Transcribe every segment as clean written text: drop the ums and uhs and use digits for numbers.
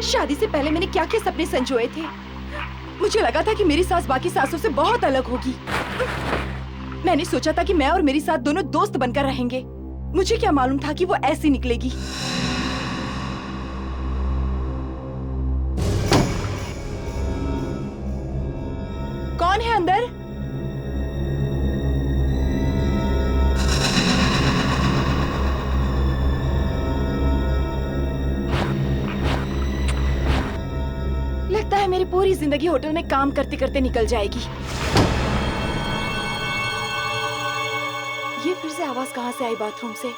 शादी से पहले मैंने क्या क्या सपने संजोए थे। मुझे लगा था कि मेरी सास बाकी सासों से बहुत अलग होगी। मैंने सोचा था कि मैं और मेरी सास दोनों दोस्त बनकर रहेंगे। मुझे क्या मालूम था कि वो ऐसी निकलेगी। कौन है अंदर? लगता है मेरी पूरी जिंदगी होटल में काम करते करते निकल जाएगी। ये फिर से आवाज कहां से आई बाथरूम से?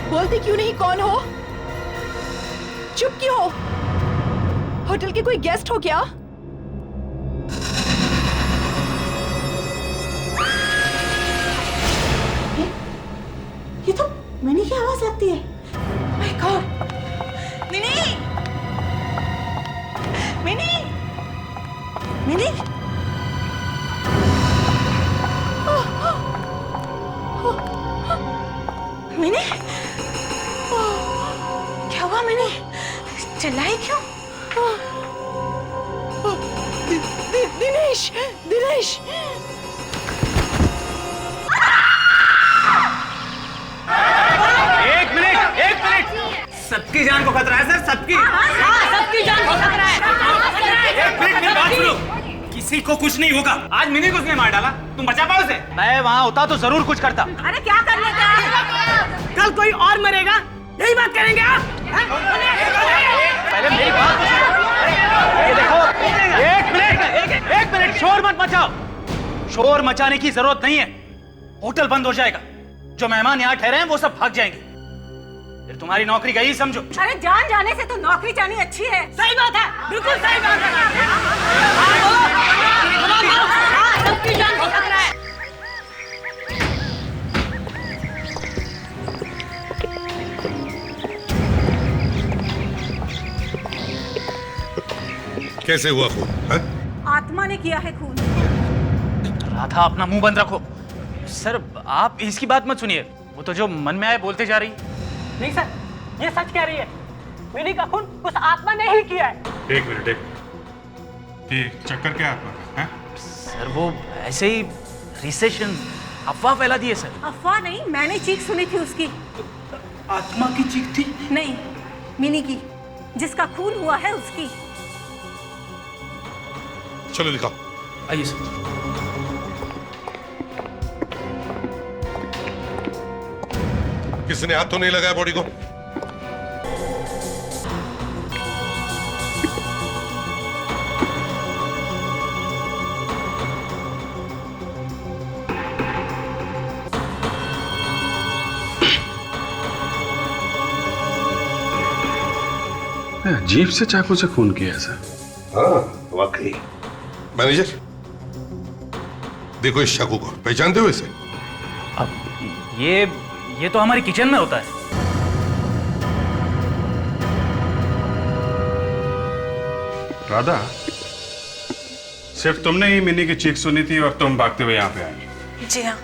बोलते क्यों नहीं? कौन हो? चुप क्यों हो? होटल के कोई गेस्ट हो क्या? ये तो मिनी की आवाज लगती है। My God! Mini! Mini! Mini! Mini! क्या हुआ मिनी? चिल्लाई क्यों? दिनेश! दिनेश! एक मिनट! सबकी जान को खतरा है सर, सबकी जान को खतरा है। एक मिनट मेरी बात सुनो। किसी को कुछ नहीं होगा। आज मिनी को उसने मार डाला, तुम बचा पाओ उसे? मैं वहाँ होता तो जरूर कुछ करता। अरे क्या कर लेते? कल कोई और मरेगा, यही बात करेंगे आप? पहले मेरी बात तो सुनो। ये देखो, एक मिनट शोर मत मचाओ। शोर मचाने की जरूरत नहीं है। होटल बंद हो जाएगा। जो मेहमान यहाँ ठहरे हैं वो सब भाग जाएंगे। फिर तुम्हारी नौकरी गई समझो। अरे जान जाने से तो नौकरी जानी अच्छी है। सही बात है, बिल्कुल सही बात है। सबकी जान को खतरा है। कैसे हुआ खून? है? आत्मा ने किया है खून। राधा अपना मुंह बंद रखो। सर आप इसकी बात मत सुनिए। वो तो जो मन में आए बोलते जा रही। नहीं सर, ये सच कह रही है। मिनी का खून उस आत्मा ने ही किया है। एक मिनट, ये चक्कर क्या है आपका? है? सर वो ऐसे ही रिसेशन अफवाह फैला दी है सर। अफवाह नहीं, मैंने चीख सुनी थी उसकी। आत्मा की चीख थी? नहीं, मिनी की, जिसका खून हुआ है उसकी। चलो दिखाओ। आइए सर। किसी ने हाथ तो नहीं लगाया बॉडी को? जीप से चाकू से खून किया है सर। हाँ वाकई। मैनेजर देखो इस चाकू को, पहचानते हो इसे? अब ये तो हमारी किचन में होता है। राधा, सिर्फ तुमने ही मिनी की चीख सुनी थी और तुम भागते हुए यहाँ पे आए? जी हाँ।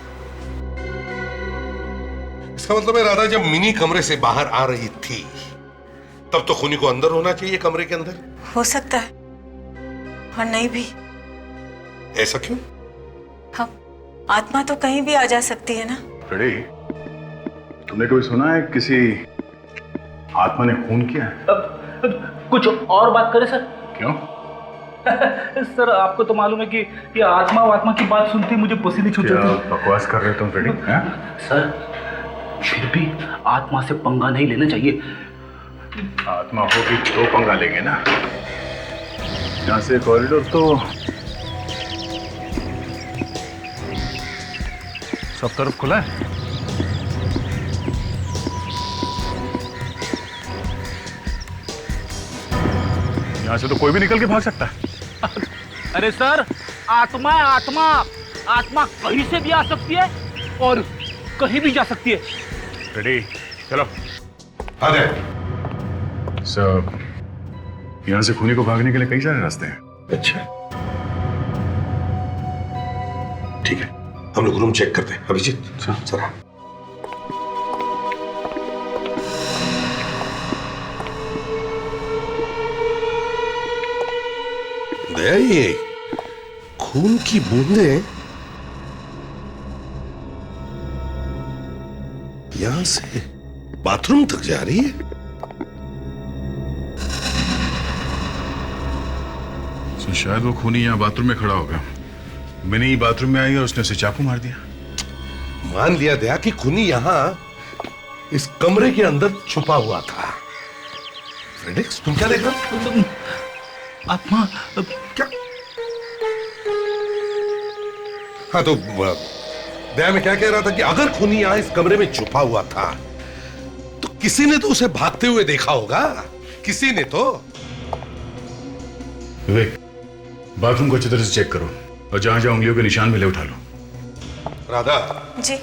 इसका मतलब है राधा जब मिनी कमरे से बाहर आ रही थी तब तो खूनी को अंदर होना चाहिए, कमरे के अंदर। हो सकता है और नहीं भी। ऐसा क्यों? हाँ, आत्मा तो कहीं भी आ जा सकती है ना। फ्रेडी, तुमने कभी सुना है किसी आत्मा ने खून किया है? कुछ और बात करें सर? क्यों? सर आपको तो मालूम है कि ये आत्मा की बात सुनती मुझे पसीने छूट जाते हैं। बकवास कर रहे हो तुम फ्रेडी? सर फिर भी आत्मा से पंगा नहीं लेना चाहिए। आत्मा होगी तो पंगा लेंगे ना। यहाँ से कॉरिडोर तो सब तरफ खुला है। यहाँ से तो कोई भी निकल के भाग सकता है। अरे सर, आत्मा है आत्मा। आत्मा कहीं से भी आ सकती है और कहीं भी जा सकती है। रेडी, चलो। अरे सर, यहाँ से खूनी को भागने के लिए कई सारे रास्ते हैं। अच्छा, ठीक है, हम लोग रूम चेक करते हैं। अभिजीत जरा। दया, ये खून की बूंदें यहां से बाथरूम तक जा रही है। तो शायद वो खूनी यहाँ बाथरूम में खड़ा होगा। मिनी बाथरूम में आई और उसने उसे चाकू मार दिया। मान लिया दया कि खूनी यहां इस कमरे के अंदर छुपा हुआ था। फ्रेडेक्स, तुम क्या देख रहे हो? आत्मा क्या? हाँ, तो दया मैं क्या कह रहा था कि अगर खूनी यहां इस कमरे में छुपा हुआ था तो किसी ने तो उसे भागते हुए देखा होगा। किसी ने तो। विवेक, बाथरूम को अच्छी तरह से चेक करो और जहां जहां उंगलियों के निशान मिले उठा लो। राधा जी।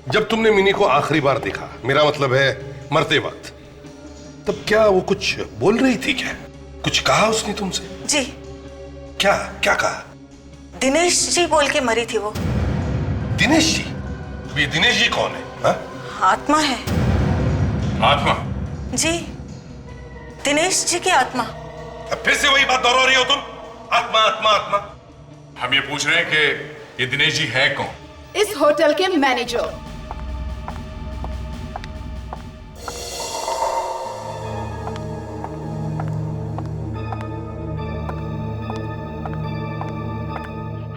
जब तुमने मिनी को आखिरी बार देखा, मेरा मतलब है मरते वक्त, तब क्या वो कुछ बोल रही थी? क्या कुछ कहा उसने तुमसे? जी। क्या क्या कहा? दिनेश जी बोल के मरी थी वो। दिनेश जी? तो ये दिनेश जी कौन है? हा? आत्मा है। आत्मा? जी, दिनेश जी की आत्मा। अब फिर से वही बात दोहरा रही हो तुम। आत्मा आत्मा आत्मा। हम ये पूछ रहे हैं कि ये दिनेश जी है कौन? इस होटल के manager.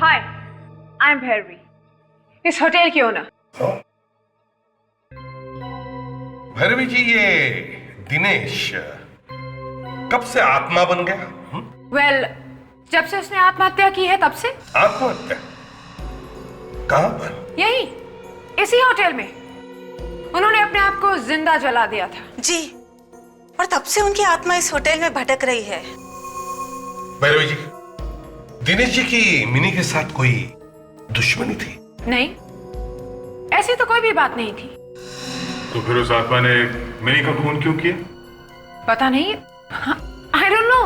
Hi, I am Bhairavi, इस होटल की ओनर। भैरवी जी, ये दिनेश कब से आत्मा बन गया? वेल, जब से उसने आत्महत्या की है तब से। आत्महत्या? कहां पर? यही, इसी होटल में। उन्होंने अपने आप को जिंदा जला दिया था। जी, और तब से उनकी आत्मा इस होटल में भटक रही है। भैरवी जी, दिनेश जी की मिनी के साथ कोई दुश्मनी थी? नहीं, ऐसी तो कोई भी बात नहीं थी। तो फिर उस आत्मा ने मिनी का खून क्यों किया? पता नहीं, आई डोंट नो।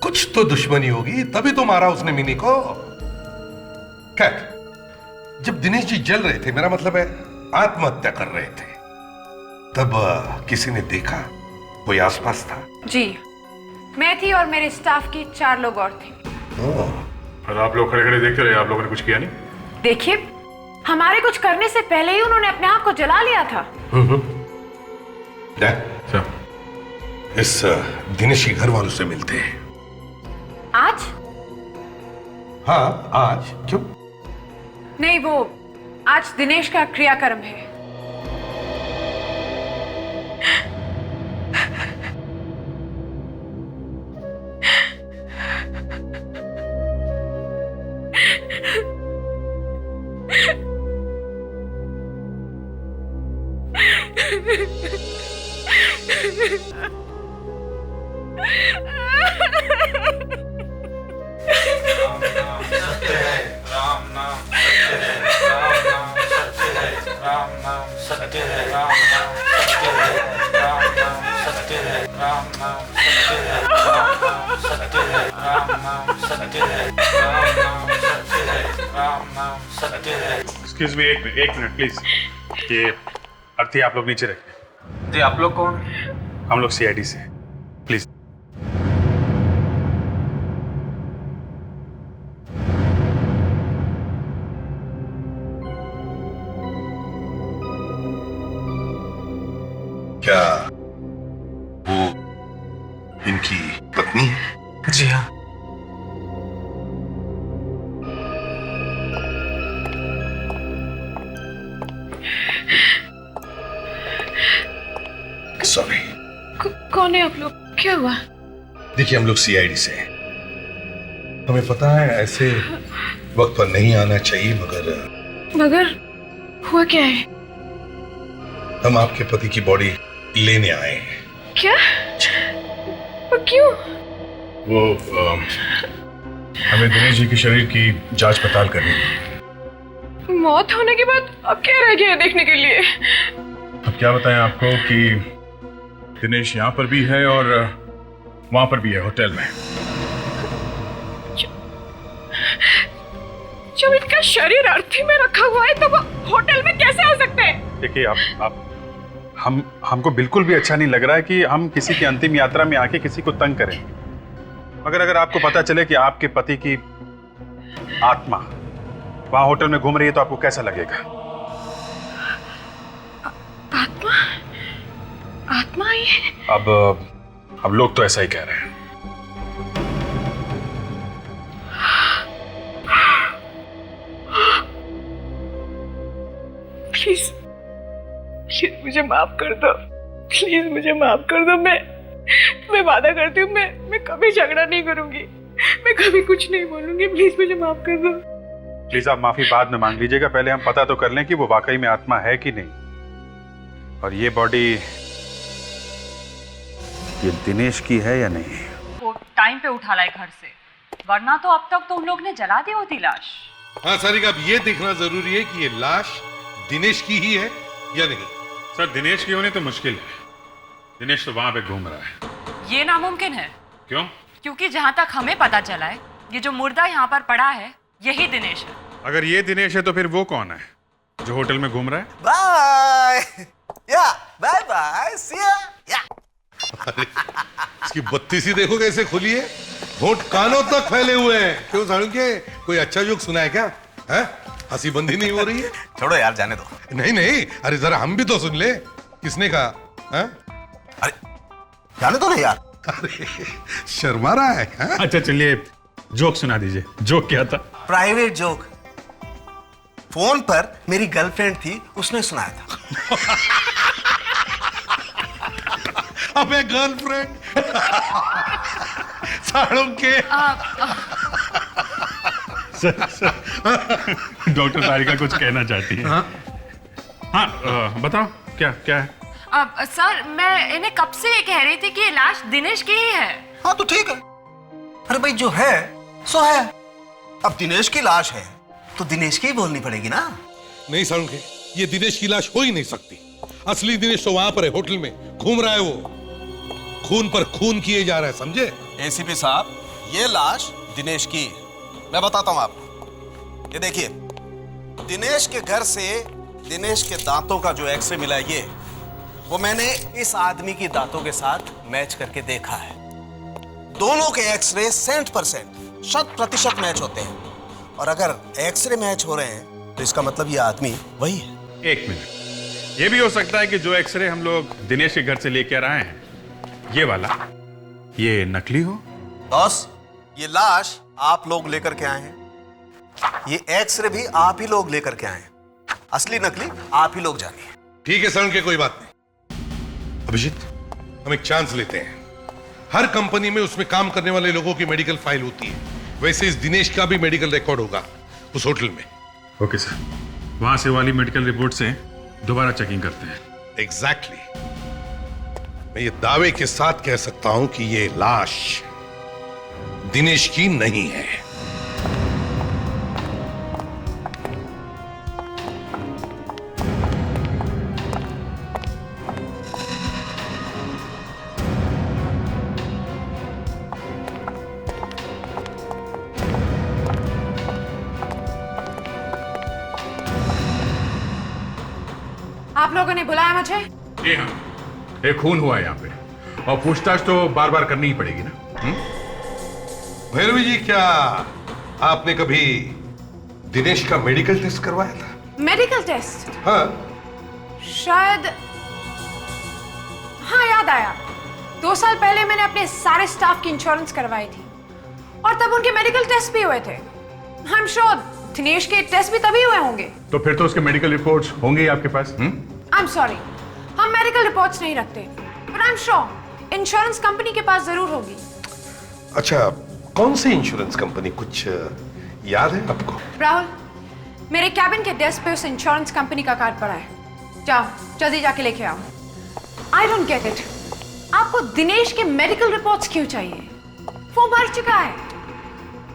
कुछ तो दुश्मनी होगी, तभी तो मारा उसने मिनी को। खैर, जब दिनेश जी जल रहे थे, मेरा मतलब है आत्महत्या कर रहे थे, तब किसी ने देखा? कोई आसपास था? जी, मैं थी और मेरे स्टाफ की 4 लोग और थे। और आप लोग खड़े खड़े देखते रहे, आप लोगों ने कुछ किया नहीं? देखिए, हमारे कुछ करने से पहले ही उन्होंने अपने आप को जला लिया था। इस दिनेश के घर वालों से मिलते हैं। आज? हाँ, आज। क्यों? नहीं, वो आज दिनेश का क्रियाकर्म है। एक्सक्यूज मी, एक मिनट प्लीज। ये अर्थी आप लोग नीचे रखिए। जी, आप लोग कौन? हम लोग सीआईडी से, प्लीज। क्या वो इनकी पत्नी है? जी हाँ। सॉरी। कौन है आप लोग? क्या हुआ? देखिए, हम लोग सीआईडी से हैं। हमें पता है ऐसे वक्त पर नहीं आना चाहिए, मगर हुआ क्या है? हम आपके पति की बॉडी लेने आए हैं। क्या? पर क्यों? वो हमें दिनेश जी के शरीर की जांच पड़ताल करनी है। मौत होने के बाद अब क्या रह गया है देखने के लिए? अब क्या बताएं आपको कि दिनेश यहाँ पर भी है और वहां पर भी है, होटल में। जब इनका शरीर अर्थी में रखा हुआ है तो वो होटल में कैसे हो सकते हैं? देखिए आप हमको बिल्कुल भी अच्छा नहीं लग रहा है कि हम किसी की अंतिम यात्रा में आके किसी को तंग करें। मगर अगर आपको पता चले कि आपके पति की आत्मा वहां होटल में घूम रही है तो आपको कैसा लगेगा? आत्मा? आत्मा आई है? अब लोग तो ऐसा ही कह रहे हैं। प्लीज मुझे माफ कर दो, प्लीज मुझे माफ कर दो। मैं वादा करती हूँ मैं कभी झगड़ा नहीं करूंगी, मैं कभी कुछ नहीं बोलूंगी। प्लीज मुझे माफ कर दो। प्लीज आप माफी बाद में मांग लीजिएगा, पहले हम पता तो कर लें कि वो वाकई में आत्मा है कि नहीं, और ये बॉडी ये दिनेश की है या नहीं। वो टाइम पे उठा लाए घर से, वरना तो अब तक तो उन लोग ने जला दी होती लाश। हाँ सारिका, अब ये देखना जरूरी है कि ये लाश दिनेश की ही है या नहीं। सर दिनेश की होनी तो मुश्किल है, दिनेश तो वहां पे घूम रहा है। ये नामुमकिन है। क्यों? क्योंकि जहाँ तक हमें पता चला है, ये जो मुर्दा यहाँ पर पड़ा है यही दिनेश है। अगर ये दिनेश है तो फिर वो कौन है जो होटल में घूम रहा है? बाय या बाय बाय सी या। इसकी बत्ती सी देखो कैसे खुली है, होंठ कानों तक फैले हुए हैं। क्यों साळुंके, कोई अच्छा जोक सुना है क्या? हैं? हंसी बंदी नहीं हो रही है? छोड़ो यार, जाने दो। नहीं, अरे जरा हम भी तो सुन ले। किसने कहा? हैं? अरे जाने दो ना यार। अरे शर्मा रहा है हा? अच्छा चलिए जोक सुना दीजिए। जोक क्या था? Private joke. फोन पर मेरी गर्लफ्रेंड थी, उसने सुनाया था। अबे गर्लफ्रेंड साळुंके। डॉक्टर सारिका कुछ कहना चाहती है। हाँ बताओ क्या है? सर मैं इन्हें कब से ये कह रही थी कि ये लाश दिनेश की ही है। हाँ तो ठीक है। अरे भाई जो है सो है। अब दिनेश की लाश है तो दिनेश की ही बोलनी पड़ेगी ना। नहीं साळुंके, ये दिनेश की लाश हो ही नहीं सकती। असली दिनेश तो वहां पर है, होटल में घूम रहा है। वो खून पर खून किए जा रहा है, समझे? एसीपी साहब, ये लाश दिनेश की है। मैं बताता हूं आपको। ये देखिए, दिनेश के घर से दिनेश के दांतों का जो एक्सरे मिला है, ये वो मैंने इस आदमी की दांतों के साथ मैच करके देखा है। दोनों के एक्सरे 100% 100% मैच होते हैं। और अगर एक्सरे मैच हो रहे हैं तो इसका मतलब ये आदमी वही है। एक मिनट, ये भी हो सकता है कि जो एक्सरे हम लोग दिनेश के घर से लेकर आए हैं, ये वाला, ये नकली हो। बॉस, ये लाश आप लोग लेकर के आए हैं, ये एक्सरे भी आप ही लोग लेकर के आए हैं। असली नकली आप ही लोग जानिए। ठीक है साळुंके, कोई बात नहीं। अभिजीत, हम एक चांस लेते हैं। हर कंपनी में उसमें काम करने वाले लोगों की मेडिकल फाइल होती है, वैसे इस दिनेश का भी मेडिकल रिकॉर्ड होगा उस होटल में। ओके सर, वहां से वाली मेडिकल रिपोर्ट से दोबारा चेकिंग करते हैं। एग्जैक्टली। मैं ये दावे के साथ कह सकता हूं कि ये लाश दिनेश की नहीं है। आप लोगों ने बुलाया मुझे? जी हाँ, एक खून हुआ है यहाँ पे और पूछताछ तो बार बार करनी ही पड़ेगी ना। भैरवी जी, क्या आपने कभी दिनेश का मेडिकल टेस्ट करवाया था? Medical test? हाँ। शायद, हाँ याद आया। 2 साल पहले मैंने अपने सारे स्टाफ की इंश्योरेंस करवाई थी और तब उनके मेडिकल टेस्ट भी हुए थे। आई एम श्योर दिनेश के टेस्ट भी तभी हुए होंगे। तो फिर तो उसके मेडिकल रिपोर्ट्स होंगे ही आपके पास। आई एम सॉरी, हम मेडिकल रिपोर्ट्स नहीं रखते, but I am sure insurance company के पास जरूर होगी। अच्छा, कौन सी इंश्योरेंस कंपनी, कुछ याद है आपको? राहुल, मेरे कैबिन के डेस्क पे उस इंश्योरेंस कंपनी का कार्ड पड़ा है। जाओ जल्दी जाके लेके आओ। आई डोंट गेट इट, आपको दिनेश के मेडिकल रिपोर्ट्स क्यों चाहिए? वो मर चुका है।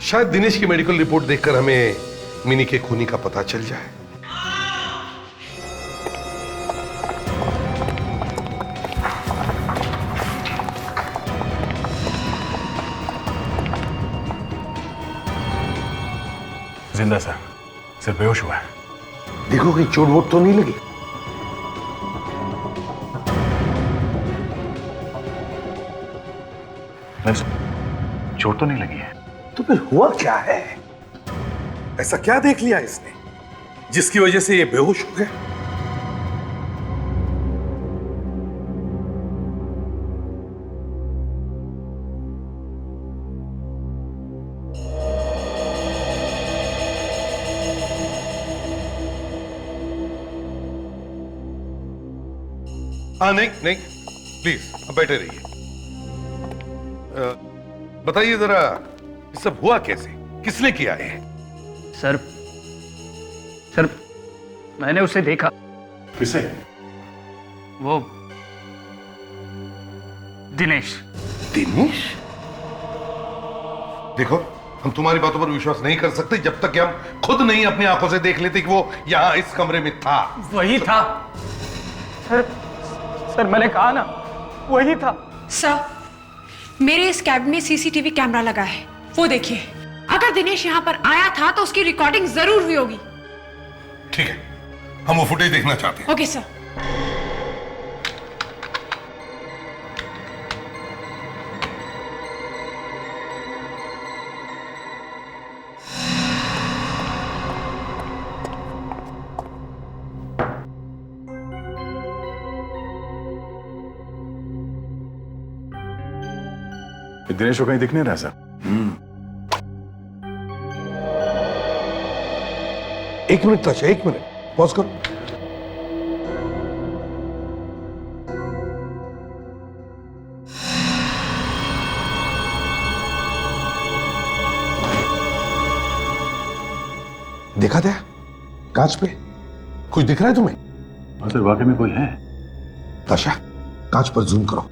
शायद दिनेश की मेडिकल रिपोर्ट देखकर हमें मिनी के खूनी का पता चल जाए। जिंदा सर, सिर्फ बेहोश हुआ है। देखो कहीं चोट वोट तो नहीं लगी। चोट तो नहीं लगी है। तो फिर हुआ क्या है? ऐसा क्या देख लिया इसने जिसकी वजह से ये बेहोश हो गया? हाँ नहीं नहीं, प्लीज अब बैठे रहिए। बताइए जरा, ये सब हुआ कैसे? किसने किया है? सर मैंने उसे देखा। किसे? वो दिनेश। दिनेश? देखो, हम तुम्हारी बातों पर विश्वास नहीं कर सकते जब तक कि हम खुद नहीं अपनी आंखों से देख लेते कि वो यहां इस कमरे में था। वही था सर, मैंने कहा ना, वही था। सर, मेरे इस कैबिन में सीसीटीवी कैमरा लगा है, वो देखिए। अगर दिनेश यहाँ पर आया था तो उसकी रिकॉर्डिंग जरूर हुई होगी। ठीक है, हम वो फुटेज देखना चाहते हैं। Okay sir. दिनेश को कहीं दिख नहीं रहा सर। एक मिनट ताशा, एक मिनट पॉज करो। देखा था कांच पे कुछ दिख रहा है तुम्हें? हाँ सर, वाकई में कोई है। ताशा, कांच पर जूम करो।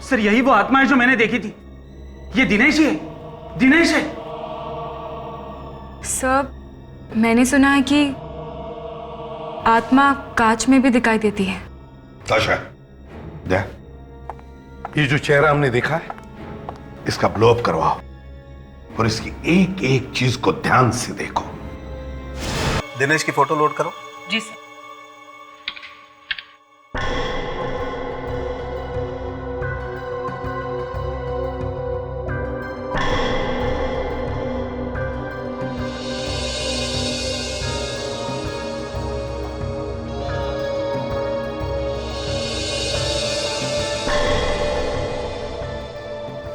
सर यही वो आत्मा है जो मैंने देखी थी। ये दिनेश ही है, दिनेश है। सर, मैंने सुना है कि आत्मा कांच में भी दिखाई देती है। ताशा, ये जो चेहरा हमने देखा है, इसका ब्लो अप करवाओ और इसकी एक एक चीज को ध्यान से देखो। दिनेश की फोटो लोड करो। जी सर।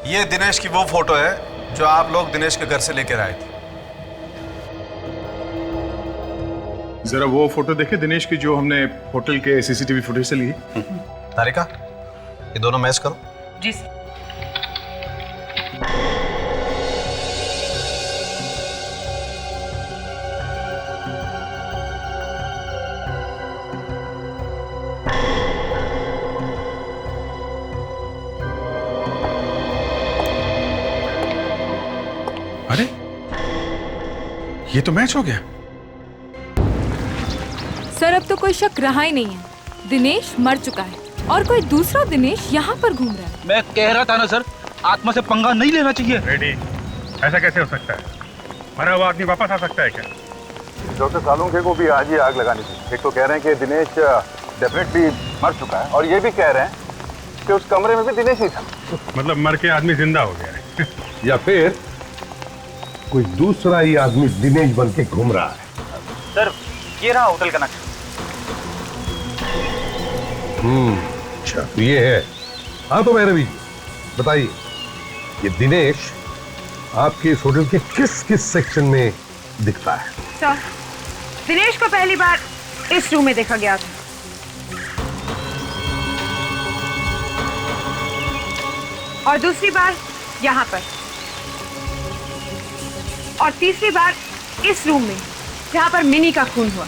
ये दिनेश की वो फोटो है जो आप लोग दिनेश के घर से लेकर आए थे। जरा वो फोटो देखे दिनेश की, जो हमने होटल के सीसीटीवी फुटेज से ली। तारिका, ये दोनों मैच करो। जी सर। अरे, ये तो मैच हो गया। सर, अब तो कोई शक रहा ही नहीं है। दिनेश मर चुका है और कोई दूसरा दिनेश यहाँ पर घूम रहा है। मैं कह रहा था ना सर, आत्मा से पंगा नहीं लेना चाहिए। रेडी, ऐसा कैसे हो सकता है? मरा हुआ आदमी वापस आ सकता है क्या? डॉक्टर सालुंखे को भी आज ही आग लगानी थी। एक तो कह रहे हैं कि दिनेश डेफिनेटली मर चुका है, और ये भी कह रहे हैं कि उस कमरे में भी दिनेश ही था। मतलब मर के आदमी जिंदा हो गया है। या फिर कोई दूसरा ही आदमी दिनेश बन के घूम रहा है। सर, ये रहा होटल का नक्शा। अच्छा, तो ये है। हाँ तो भैरवी जी बताइए, ये दिनेश आपके इस होटल के किस किस सेक्शन में दिखता है? सर, दिनेश को पहली बार इस रूम में देखा गया था। और दूसरी बार यहाँ पर, और तीसरी बार इस रूम में जहाँ पर मिनी का खून हुआ।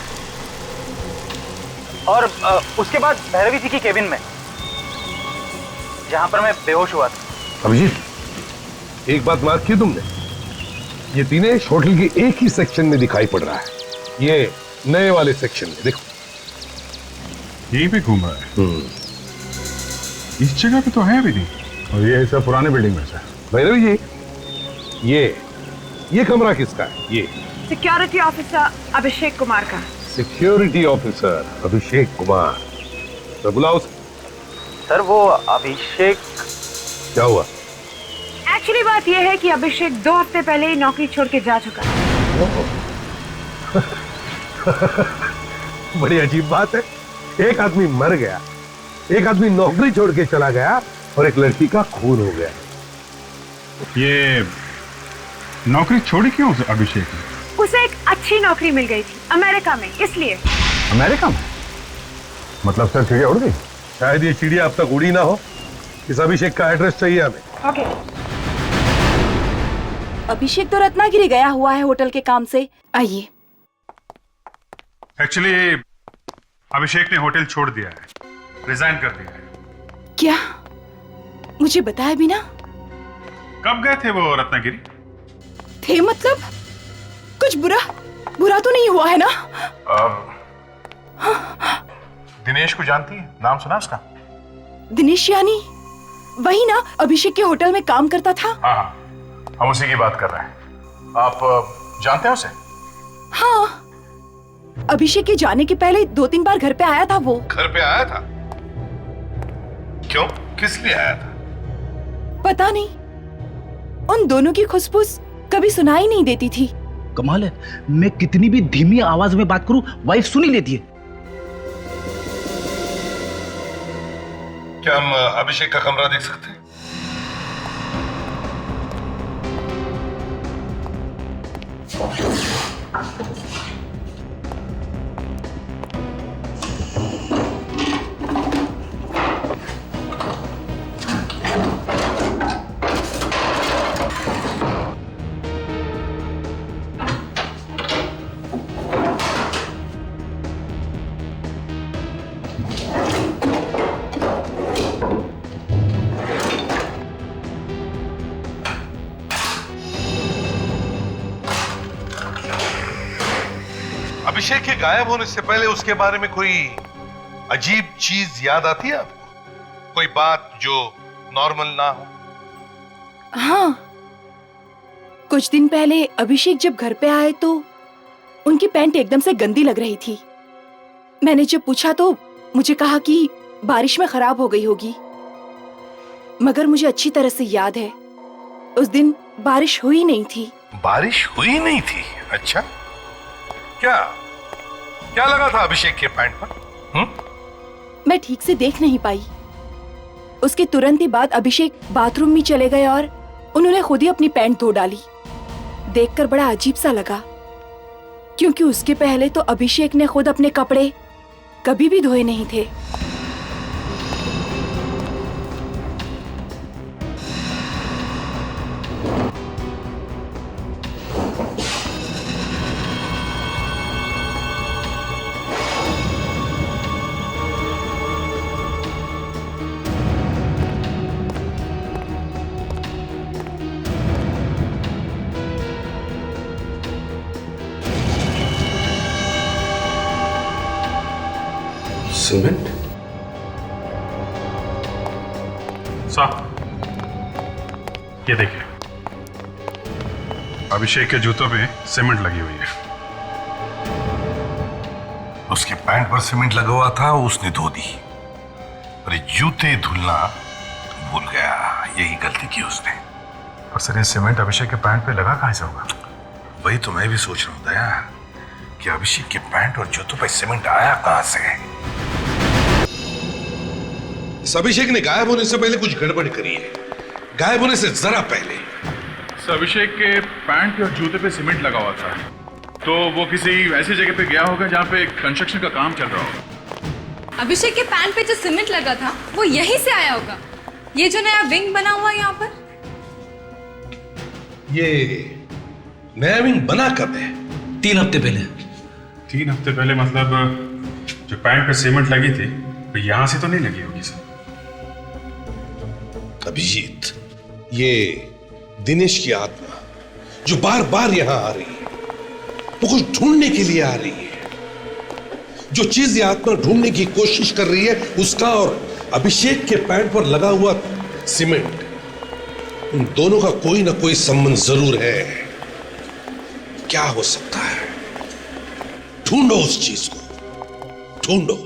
और उसके बाद भैरवी जी की केबिन में, जहां पर मैं बेहोश हुआ था। अभिजीत, एक बात मार्क की तुमने, ये दिनेश होटल के एक ही सेक्शन में दिखाई पड़ रहा है, ये नए वाले सेक्शन में। देखो यहीं पे घूम रहा है। इस जगह पे तो है भी नहीं, और ये सब पुराने बिल्डिंग में से। भैरवी जी, ये कमरा किसका है? ये सिक्योरिटी ऑफिसर अभिषेक कुमार का। सिक्योरिटी ऑफिसर अभिषेक कुमार, तो बुलाओ। सर वो अभिषेक, क्या हुआ? एक्चुअली बात यह है कि अभिषेक 2 हफ्ते पहले ही नौकरी छोड़ के जा चुका है। बड़ी अजीब बात है, एक आदमी मर गया, एक आदमी नौकरी छोड़ के चला गया, और एक लड़की का खून हो गया। ये नौकरी छोड़ी क्यों अभिषेक ने? उसे एक अच्छी नौकरी मिल गई थी अमेरिका में, इसलिए। अमेरिका में? मतलब सर चिड़िया उड़ गई? शायद ये चिड़िया अब तक उड़ी ना हो। इस अभिषेक का एड्रेस चाहिए हमें। ओके। अभिषेक तो रत्नागिरी गया हुआ है होटल के काम से। आइए। एक्चुअली अभिषेक ने होटल छोड़ दिया है, रिजाइन कर दिया है। क्या? मुझे बताया भी ना। कब गए थे वो रत्नागिरी? थे मतलब? कुछ बुरा तो नहीं हुआ है ना? दिनेश को जानती है? नाम सुना उसका? दिनेश यानी वही ना, अभिषेक के होटल में काम करता था। हाँ, हम उसी की बात कर रहे हैं। आप जानते हैं उसे? हाँ, अभिषेक के जाने के पहले 2-3 बार घर पे आया था वो। घर पे आया था? क्यों? किस लिए आया था? पता नहीं, उन दोनों की खुशबूस कभी सुनाई नहीं देती थी। कमाल है, मैं कितनी भी धीमी आवाज में बात करूं, वाइफ सुन ही लेती है। क्या हम अभिषेक का कमरा देख सकते हैं? अभिषेक के गायब होने से पहले उसके बारे में कोई अजीब चीज याद आती है आपको? कोई बात जो नॉर्मल ना हो? हाँ, कुछ दिन पहले अभिषेक जब घर पे आए तो उनकी पैंट एकदम से गंदी लग रही थी। मैंने जब पूछा तो मुझे कहा कि बारिश में खराब हो गई होगी, मगर मुझे अच्छी तरह से याद है उस दिन बारिश हुई नहीं थी। बारिश हुई नहीं थी? अच्छा, क्या लगा था अभिषेक के पैंट पर? मैं ठीक से देख नहीं पाई। उसके तुरंत ही बाद अभिषेक बाथरूम में चले गए और उन्होंने खुद ही अपनी पैंट धो डाली। देखकर बड़ा अजीब सा लगा, क्योंकि उसके पहले तो अभिषेक ने खुद अपने कपड़े कभी भी धोए नहीं थे। सीमेंट? साहब, ये देखिए, अभिषेक के जूतों पे सीमेंट लगी हुई है। उसके पैंट पर सीमेंट लगा हुआ था, उसने धो दी। अरे जूते धुलना भूल गया, यही गलती की उसने। और सर, ये सीमेंट अभिषेक के पैंट पे लगा कहां से होगा? वही तो मैं भी सोच रहा हूं दया, कि अभिषेक के पैंट और जूतों पे सीमेंट आया कहां से? इस अभिषेक ने गायब होने से पहले कुछ गड़बड़ करी है, गायब होने से जरा पहले। सर, अभिषेक के पैंट और जूते पे सीमेंट लगा हुआ था, तो वो किसी ऐसी जगह पे गया होगा जहाँ पे कंस्ट्रक्शन का काम चल रहा होगा। अभिषेक के पैंट पे जो सीमेंट लगा था वो यहीं से आया होगा। ये जो नया विंग बना हुआ है यहाँ पर, ये नया विंग बना कब है? 3 हफ्ते पहले। 3 हफ्ते पहले मतलब जो पैंट पे सीमेंट लगी थी तो यहां से तो नहीं लगी होगी सर। अभिजीत, ये दिनेश की आत्मा जो बार बार यहां आ रही है, वो कुछ ढूंढने के लिए आ रही है। जो चीज ये आत्मा ढूंढने की कोशिश कर रही है, उसका और अभिषेक के पैंट पर लगा हुआ सीमेंट, उन दोनों का कोई ना कोई संबंध जरूर है। क्या हो सकता है? ढूंढो उस चीज को, ढूंढो।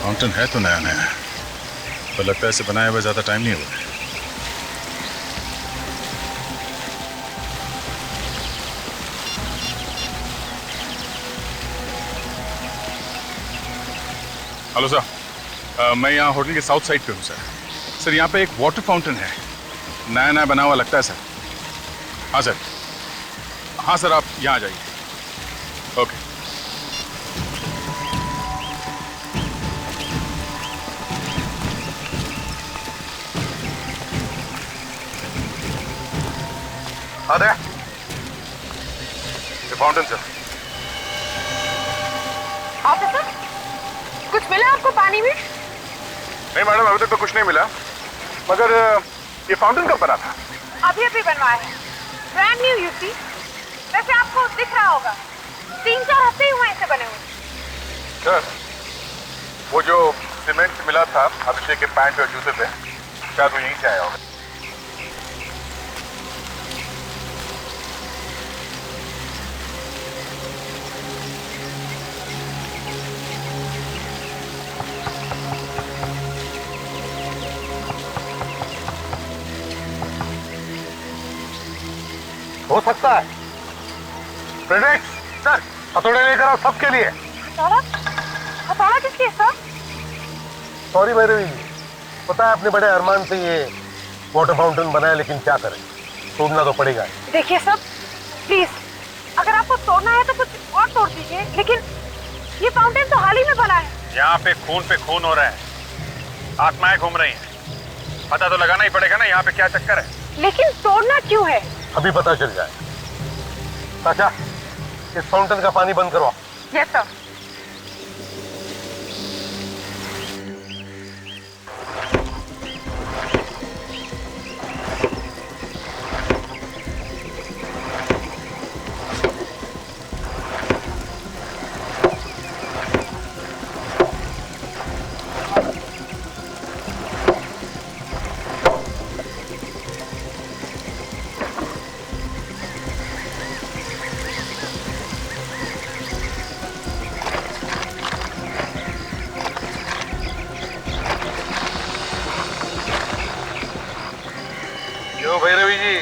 फाउंटेन है तो नया नया, पर लगता है इसे बनाए हुए ज्यादा टाइम नहीं हुआ। हेलो सर, मैं यहाँ होटल के साउथ साइड पे हूँ सर। सर यहाँ पे एक वाटर फाउंटेन है, नया नया बना हुआ लगता है सर। हाँ सर, हाँ सर, आप यहाँ आ जाइए। ओके। अरे ये फाउंटेन सर। ऑफिसर, कुछ मिला आपको पानी में? नहीं मैडम, अभी तक तो कुछ नहीं मिला, मगर ये फाउंटेन कब बना था? अभी अभी बनवाया है, ब्रांड न्यू यू सी। वैसे आपको दिख रहा होगा, 3-4 हफ्ते ही हुए इसे बने हुए। सर, वो जो सीमेंट मिला था अभिषेक के पैंट और जूते पे, शायद वो यहीं से आया होगा। हो सकता है। प्रेडिक्स, सर हथौड़े लेकर आओ सबके लिए। हथौड़ा किस लिए सर? सॉरी भैरवी जी, पता है अपने बड़े अरमान से ये वाटर फाउंटेन बनाया, लेकिन क्या करें, तोड़ना तो पड़ेगा। देखिए सर, प्लीज अगर आपको तोड़ना है तो कुछ और तोड़ दीजिए, लेकिन ये फाउंटेन तो हाल ही में बना है। यहाँ पे खून हो रहा है, आत्माएं घूम रही हैं। पता तो लगाना ही पड़ेगा ना यहाँ पे क्या चक्कर है। लेकिन तोड़ना क्यों है? अभी पता चल जाए। चाचा, इस फाउंटेन का पानी बंद करवाओ। Yes sir. क्यों भैरवी जी,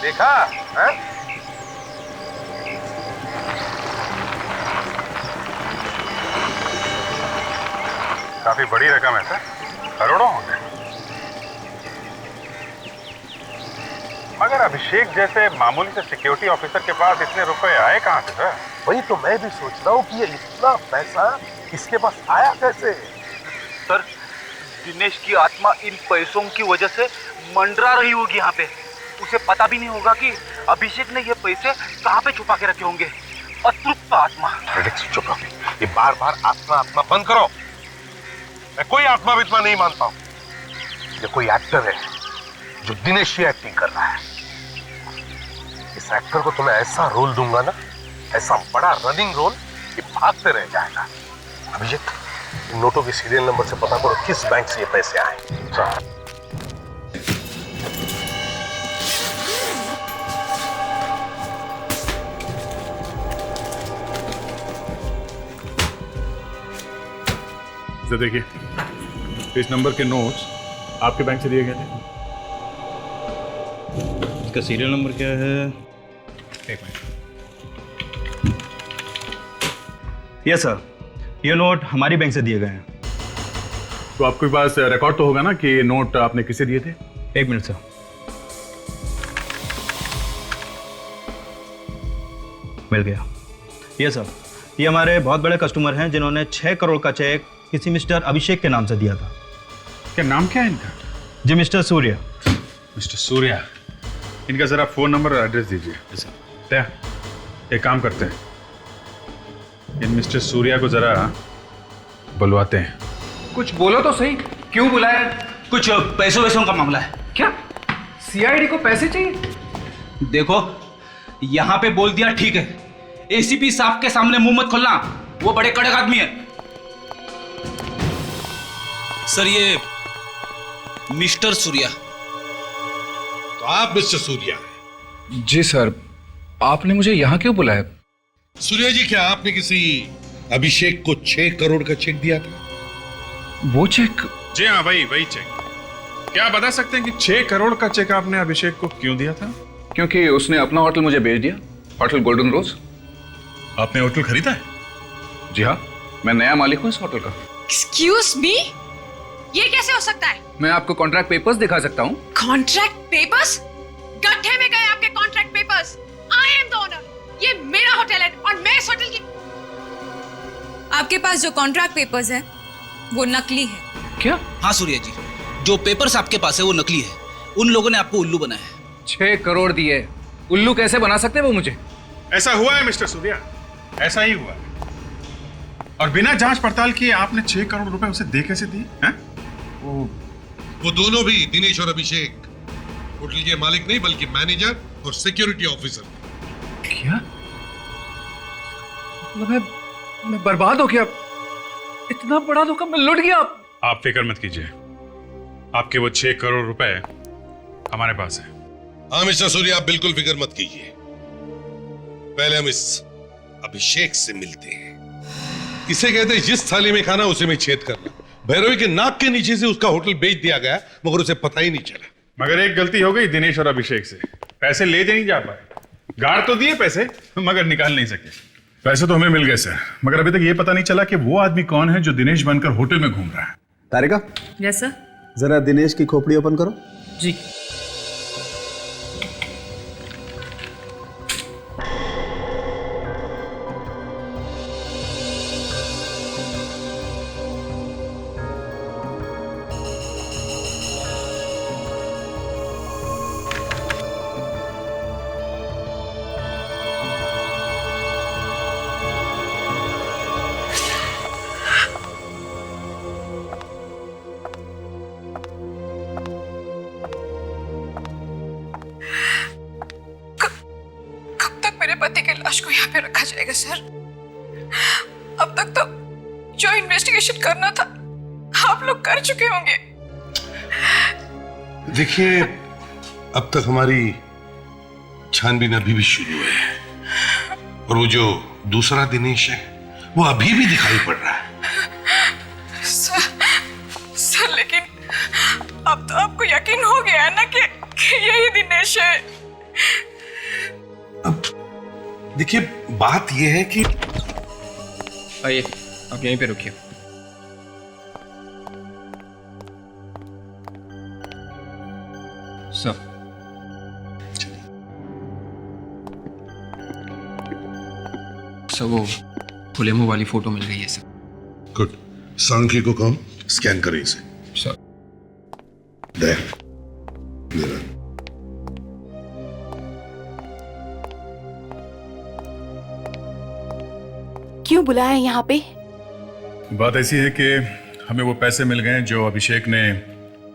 देखा है? काफी बड़ी रकम है सर, करोड़ों होंगे। मगर अभिषेक जैसे मामूली से सिक्योरिटी ऑफिसर के पास इतने रुपए आए कहाँ से सर? वही तो मैं भी सोच रहा हूँ कि ये इतना पैसा इसके पास आया कैसे। सर, दिनेश की आत्मा इन पैसों की वजह से मंडरा रही होगी यहाँ पे। उसे पता भी नहीं होगा कि अभिषेक ने ये पैसे कहाँ पे छुपा के रखे होंगे। अतृप्त आत्मा। चुप रहो, ये बार बार आत्मा आत्मा बंद करो। मैं कोई आत्मा वित्मा नहीं मानता हूँ। ये कोई एक्टर है जो दिनेश की एक्टिंग कर रहा है। इस एक्टर को तुम्हें ऐसा रोल दूंगा ना, ऐसा बड़ा रनिंग रोल कि भागते रह जाएगा। अभिषेक, इन नोटों के सीरियल नंबर से पता करो किस बैंक से ये पैसे आए। देखिए, इस नंबर के नोट्स आपके बैंक से दिए गए थे। इसका सीरियल नंबर क्या है? एक मिनट। यस सर, ये नोट हमारी बैंक से दिए गए हैं। तो आपके पास रिकॉर्ड तो होगा ना कि ये नोट आपने किसे दिए थे? एक मिनट सर। मिल गया। ये सर, ये हमारे बहुत बड़े कस्टमर हैं जिन्होंने 6 करोड़ का चेक किसी मिस्टर अभिषेक के नाम से दिया था। क्या नाम क्या है इनका? जी मिस्टर सूर्या। मिस्टर सूर्या, इनका जरा फोन नंबर और एड्रेस दीजिए। क्या एक काम करते हैं, इन मिस्टर सूर्या को जरा बुलवाते हैं। कुछ बोलो तो सही, क्यों बुलाया? कुछ पैसों वैसों का मामला है। क्या सीआईडी को पैसे चाहिए? देखो, यहां पे बोल दिया ठीक है, एसीपी साहब के सामने मुंह मत खोलना, वो बड़े कड़क आदमी है। सर, ये मिस्टर सूर्या। तो आप मिस्टर सूर्या हैं? जी सर, आपने मुझे यहाँ क्यों बुलाया? सूर्या जी, क्या आपने किसी अभिषेक को 6 करोड़ का चेक दिया था? वो चेक? जी हाँ, वही चेक। क्या आप बता सकते हैं कि 6 करोड़ का चेक आपने अभिषेक को क्यों दिया था? क्योंकि उसने अपना होटल मुझे बेच दिया, होटल गोल्डन रोज। आपने होटल खरीदा है? जी हाँ, मैं नया मालिक हूँ इस होटल का। एक्सक्यूज मी, ये कैसे हो सकता है? मैं आपको कॉन्ट्रैक्ट पेपर्स दिखा सकता हूँ। Contract papers? गड्ढे में गए आपके contract papers. I am the owner, ये मेरा होटल है और मैं इस होटल की। आपके पास जो कॉन्ट्रैक्ट पेपर्स हैं वो नकली है। क्या? हाँ सूर्या जी, जो पेपर्स आपके पास है वो नकली है। उन लोगों ने आपको उल्लू बनाया है। 6 करोड़ दिए, उल्लू कैसे बना सकते हैं वो मुझे? ऐसा हुआ है मिस्टर सूर्या, ऐसा ही हुआ है। और बिना जांच पड़ताल किए आपने 6 करोड़ रुपए उसे दे कैसे दिए? वो दोनों भी, दिनेश और अभिषेक, होटल के मालिक नहीं बल्कि मैनेजर और सिक्योरिटी ऑफिसर। क्या? मैं बर्बाद हो गया। इतना बड़ा धोखा मैं लुट गया। आप फिक्र मत कीजिए, आपके वो 6 करोड़ रुपए हमारे पास है। हाँ मिस्टर सूर्या, आप बिल्कुल फिक्र मत कीजिए। पहले हम इस अभिषेक से मिलते हैं। इसे कहते हैं जिस थाली में खाना उसे में छेद करना। भैरवी के नाक के नीचे से उसका होटल बेच दिया गया, मगर उसे पता ही नहीं चला। मगर एक गलती हो गई दिनेश और अभिषेक से, पैसे ले नहीं जा पाए। गाड़ तो दिए पैसे, मगर निकाल नहीं सके। पैसे तो हमें मिल गए सर, मगर अभी तक ये पता नहीं चला कि वो आदमी कौन है जो दिनेश बनकर होटल में घूम रहा है। तारिका, यस सर। जरा दिनेश की खोपड़ी ओपन करो। जी। पति के लाश को यहाँ पे रखा जाएगा सर? अब तक तो जो इन्वेस्टिगेशन करना था आप लोग कर चुके होंगे। देखिए, अब तक हमारी छानबीन अभी भी शुरू है और वो जो दूसरा दिनेश है वो अभी भी दिखाई पड़ रहा है। सर लेकिन अब तो आपको यकीन हो गया है ना कि यही दिनेश है। अब देखिए, बात यह है कि आइए, आप यहीं पे रुकिए। सर, वो खुले मुंह वाली फोटो मिल गई है सर। गुड। सांख्य को कहो स्कैन करें इसे। सर। क्यों बुलाया यहाँ पे? बात ऐसी है कि हमें वो पैसे मिल गए जो अभिषेक ने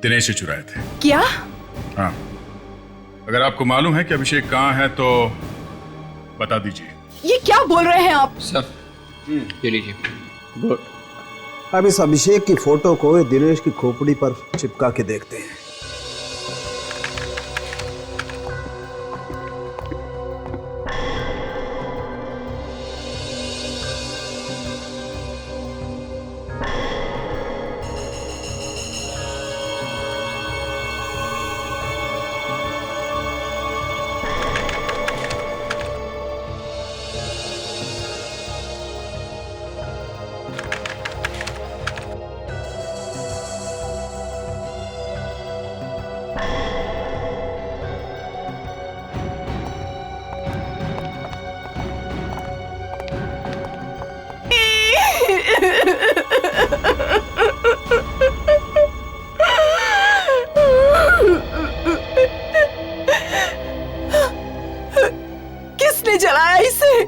दिनेश से चुराए थे। क्या? हाँ, अगर आपको मालूम है कि अभिषेक कहाँ है तो बता दीजिए। ये क्या बोल रहे हैं आप? सर, ये लीजिए। गुड। अब इस अभिषेक की फोटो को दिनेश की खोपड़ी पर चिपका के देखते हैं। किसने जलाया इसे?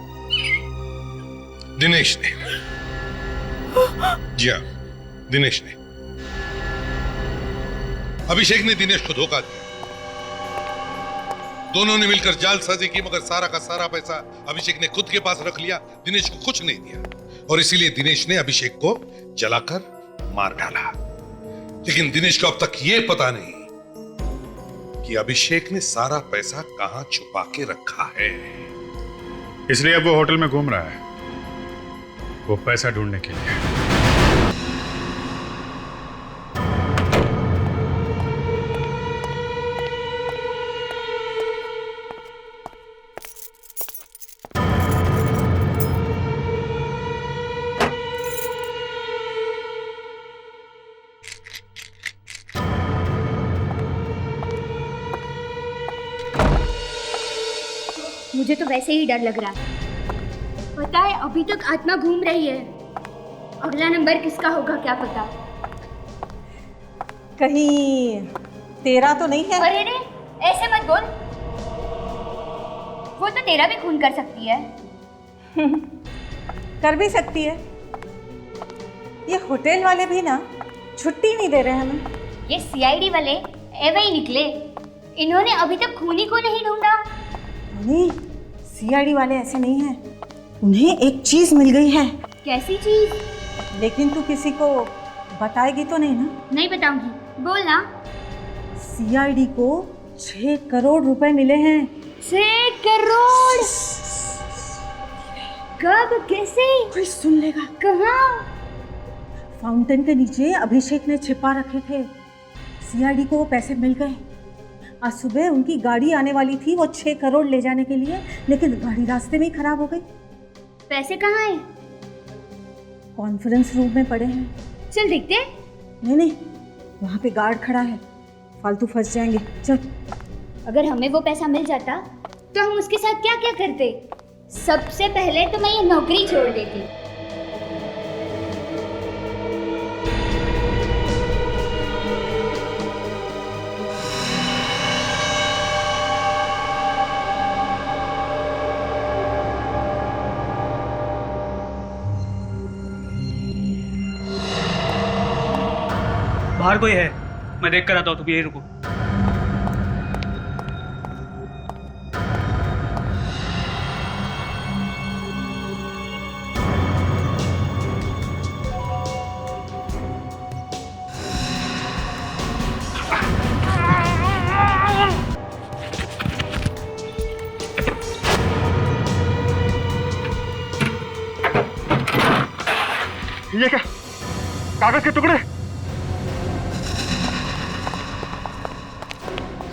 दिनेश ने। जी हाँ, दिनेश ने। अभिषेक ने दिनेश को धोखा दिया। दोनों ने मिलकर जालसाजी की, मगर सारा का सारा पैसा अभिषेक ने खुद के पास रख लिया, दिनेश को कुछ नहीं दिया। और इसीलिए दिनेश ने अभिषेक को जलाकर मार डाला। लेकिन दिनेश को अब तक यह पता नहीं कि अभिषेक ने सारा पैसा कहां छुपा के रखा है। इसलिए अब वो होटल में घूम रहा है, वो पैसा ढूंढने के लिए। मुझे तो वैसे ही डर लग रहा है। पता है अभी तक आत्मा घूम रही है। अगला नंबर किसका होगा क्या पता। कहीं तेरा तो नहीं है? अरे रे, ऐसे मत बोल। वो तो तेरा भी खून कर सकती है। कर भी सकती है। ये होटल वाले भी ना छुट्टी नहीं दे रहे हमें। ये सीआईडी वाले एवे ही निकले। इन्होंने अभी तक खूनी को नहीं ढूंढा। नहीं, सीआईडी वाले ऐसे नहीं हैं। उन्हें एक चीज मिल गई है। कैसी चीज? लेकिन तू किसी को बताएगी तो नहीं ना? नहीं बताऊंगी, बोल ना। सीआईडी को 6 करोड़ रुपए मिले हैं। 6 करोड़? कब, कैसे? कोई सुन लेगा। कहाँ? फाउंटेन के नीचे अभिषेक ने छिपा रखे थे। सीआईडी को वो पैसे मिल गए। आज सुबह उनकी गाड़ी आने वाली थी वो 6 करोड़ ले जाने के लिए, लेकिन गाड़ी रास्ते में ही खराब हो गई। पैसे कहाँ हैं? कॉन्फ्रेंस रूम में पड़े हैं। चल देखते हैं। नहीं, वहाँ पे गार्ड खड़ा है, फालतू फंस जाएंगे। चल। अगर हमें वो पैसा मिल जाता तो हम उसके साथ क्या क्या करते? सबसे पहले तो मैं ये नौकरी छोड़ देती। बाहर कोई है? मैं देख कर आता हूँ, तुम यही रुको। ये क्या? कागज के टुकड़े?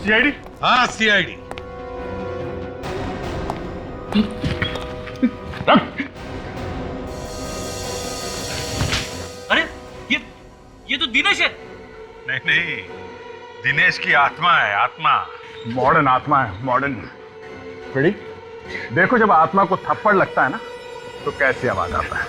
सीआईडी? हाँ, सीआईडी। अरे ये तो दिनेश है। नहीं, दिनेश की आत्मा है, आत्मा। मॉडर्न आत्मा है, मॉडर्न। रेडी? देखो, जब आत्मा को थप्पड़ लगता है ना तो कैसी आवाज आता है।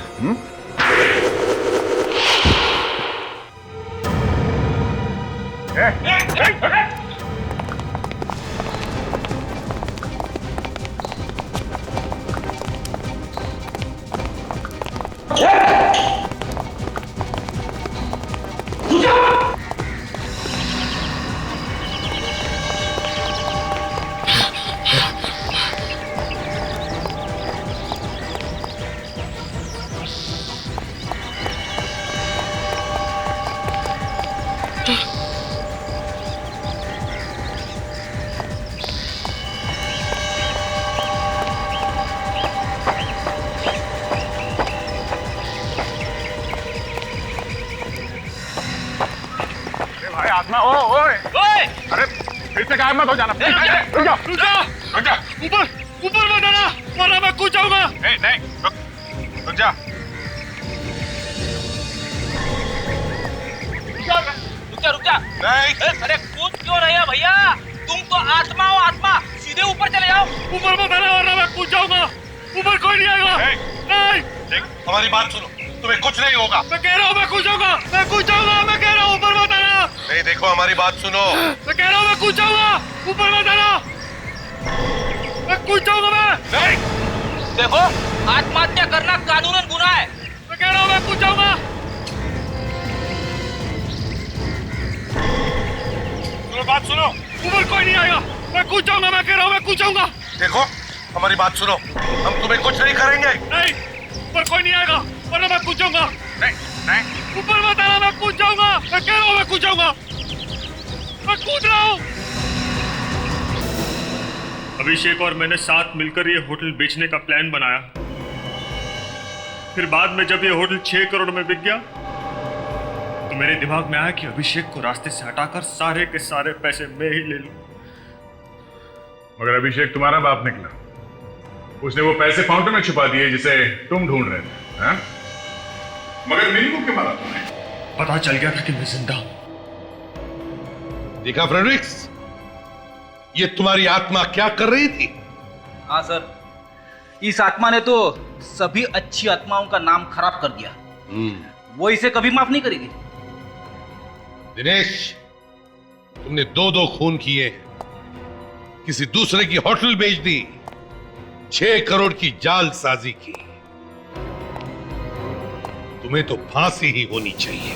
आत्मा, ओए! अरे फिर से गायब मत हो जाना। रुक जा। ऊपर मत आना, वरना मैं कूद जाऊंगा। नहीं, रुक जा। रुक जा। नहीं। अरे कूद क्यों रहे हो भैया? तुम तो आत्मा हो, आत्मा। सीधे ऊपर चले जाओ। ऊपर मत आना, वरना मैं कूद जाऊंगा। ऊपर कोई नहीं आएगा। नहीं। देख, हमारी बात सुनो, तुम्हें कुछ नहीं होगा। मैं कह रहा हूँ मैं कूद जाऊंगा। मैं कह रहा हूँ ऊपर मत आना। नहीं, देखो हमारी बात सुनो। मैं कह रहा हूँ मैं कूद जाऊंगा। ऊपर मत आना। मैं कूद जाऊंगा। मैं नहीं। देखो, आत्महत्या करना कानूनन गुनाह है। मैं कह रहा हूँ मैं कूद जाऊंगा। बात सुनो, ऊपर कोई नहीं आएगा। मैं कूद जाऊंगा। मैं कह रहा हूँ मैं कूद जाऊंगा। देखो हमारी बात सुनो, हम तुम्हें कुछ नहीं करेंगे। नहीं, ऊपर कोई नहीं आएगा, वरना मैं कूद जाऊंगा। नहीं, ऊपर मत आना, मैं कूद जाऊंगा। मैं कह रहा हूँ मैं कूद जाऊंगा। मैं कूद रहा हूँ। अभिषेक और मैंने साथ मिलकर ये होटल बेचने का प्लान बनाया। फिर बाद में जब ये होटल 6 करोड़ में बिक गया तो मेरे दिमाग में आया कि अभिषेक को रास्ते से हटाकर सारे के सारे पैसे मैं ही ले लूं। मगर अभिषेक तुम्हारा बाप निकला। उसने वो पैसे फाउंटेन में छुपा दिए जिसे तुम ढूंढ रहे थे। हाँ? मगर मिनी को क्यों मारा तुमने? पता चल गया था कि मैं जिंदा हूं। देखा फ्रेडरिक्स, ये तुम्हारी आत्मा क्या कर रही थी? हाँ सर, इस आत्मा ने तो सभी अच्छी आत्माओं का नाम खराब कर दिया। वो इसे कभी माफ नहीं करेगी। दिनेश, तुमने 2 खून किए, किसी दूसरे की होटल बेच दी, 6 करोड़ की जालसाजी की। तुम्हें तो फांसी ही होनी चाहिए।